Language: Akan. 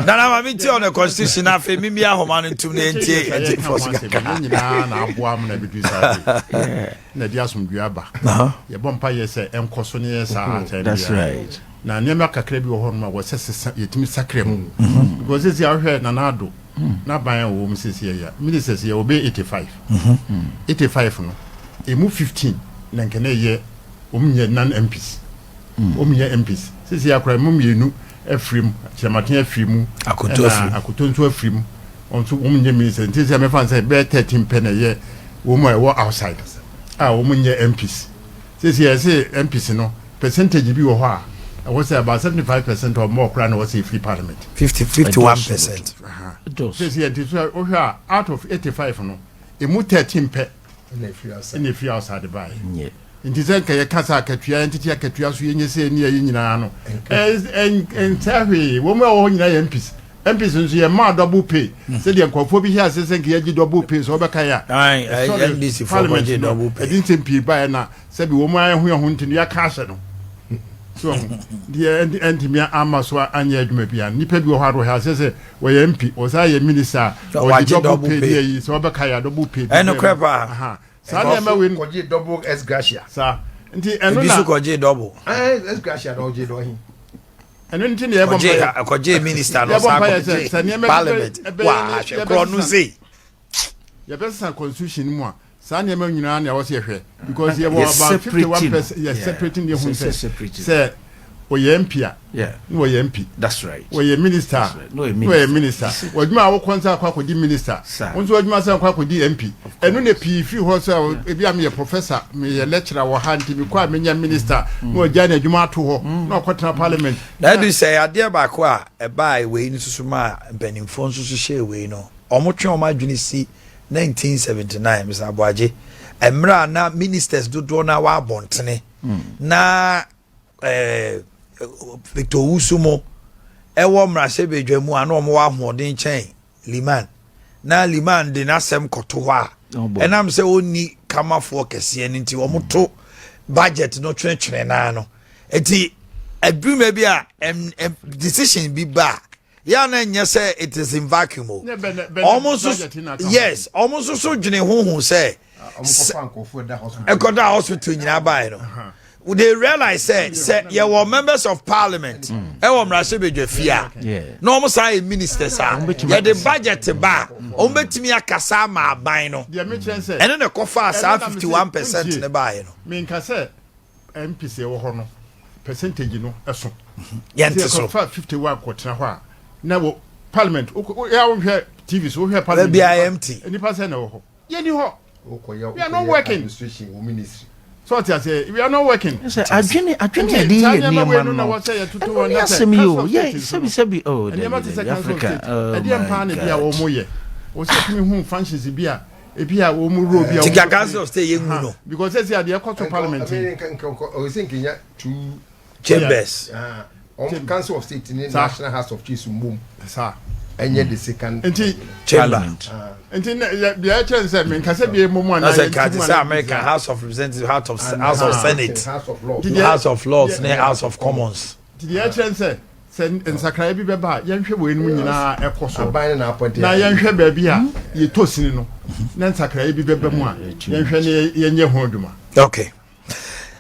Nana mami ti on the constitution afi mi ahoma no ntum na entie force ka nyina na aboa am na bedu sa na dia asomdwe aba ye bompa ye se enkoso ne ye sa That's right. na nyama kakra bi wo ho no wo sese yetimi sakre mu because esi ahwe na nado na ban wo mu sese ya ministers ye obe 85 85 no emu 15 na nkene ye omnye nan MPs omnye MPs sese ya kra mu mienu afrim chamaten afrim akoto nso afrim onso omnye ministers sese me fan say be 13 pe na ye wo mu e wo outside omnye MPs sese ya say MPs no percentage bi wo ho a I was say about 75% or more crown was a free parliament. 51%. This year, out of 85, no, a mu 13 pe in the free outside the buy. In the Zenka, Casa, Katua, entity, Katua, so you say near Yinano. And Terry, woman, all MPs. MPs in the ma double pay. Said the Uncophobia has a double pay, so Bakaya. I NDC parliament double pay. I didn't pay by now. Said the woman who are hunting your castle. So the anti-mia amaswa anya adwuma bia nipa bi oharo ha say we MP o say minister o double pay so obekaya double pay eno krepa sa na ma we koje double s gracia sa nti eno na bisu koje double s gracia no je do hin eno nti na e bompa koje minister no sa parliament wa hwe no say ya pesa constitution mu a sa na ma nyina na wo se hwe because you were about 51% yes separating the whole say o ye MP no ye MP that's right o ye minister no ye minister waduma wo konsa akwa di minister onso waduma sa akwa di MP enu ne PF ho so e bia me professor me ye lecturer wo hanti me kwa menya minister no oja na adwuma to ho na okotena parliament that do say ade ba ko a e ba we ni susuma mpanimfo nso so hye we no omotwe omadwini si 1979 Mr. Abuaje emra na ministers dodo na wa bontene na Victor Usumo ewo mrase bedwamu ana omo wa hoden chen Liman na Liman de na sem koto ho a enam se oni kamafo kese ani nti omo to budget no twenetwene na no enti adwuma bi a decision bi ba ya na nya say it is in vacuum almost yes almost so dwene honhon say ekoda hospital nyina bai no they realize say you were members of parliament e wo mrase bedwafia no almost say ministers are ya the budget ba o betimi akasa ma aban no ene ne kofa asa 51% ne bai no me nka say MPC wo ho no percentage no eso yente so 51 kwotena ho a na wo parliament ya wo hwe TV so hwe parliament BIMT any person na wo ho ye ni ho we are not working administration wo ministry so what I say we are not working adwene dey here ni man no yes me o yeah sebi oh Africa e dey empa na bia wo moye o se timi hu functions bia e bia wo mu ro bia Tiga Council of State yemu no because say dey court to parliament o think ya two chambers Council of State in the National House of Chiefs mum sir enye the second parliament enti bia chance me nka say bia mumu na say American House of Representatives House of Senate House of Lords ne House of Commons the chance say nsakra bi beba yenhwe we nu nyina ekoso aban na appoint na yenhwe ba bi a ye tosini no na nsakra bi beba mu a yenhwe ne yenye ho dwuma okay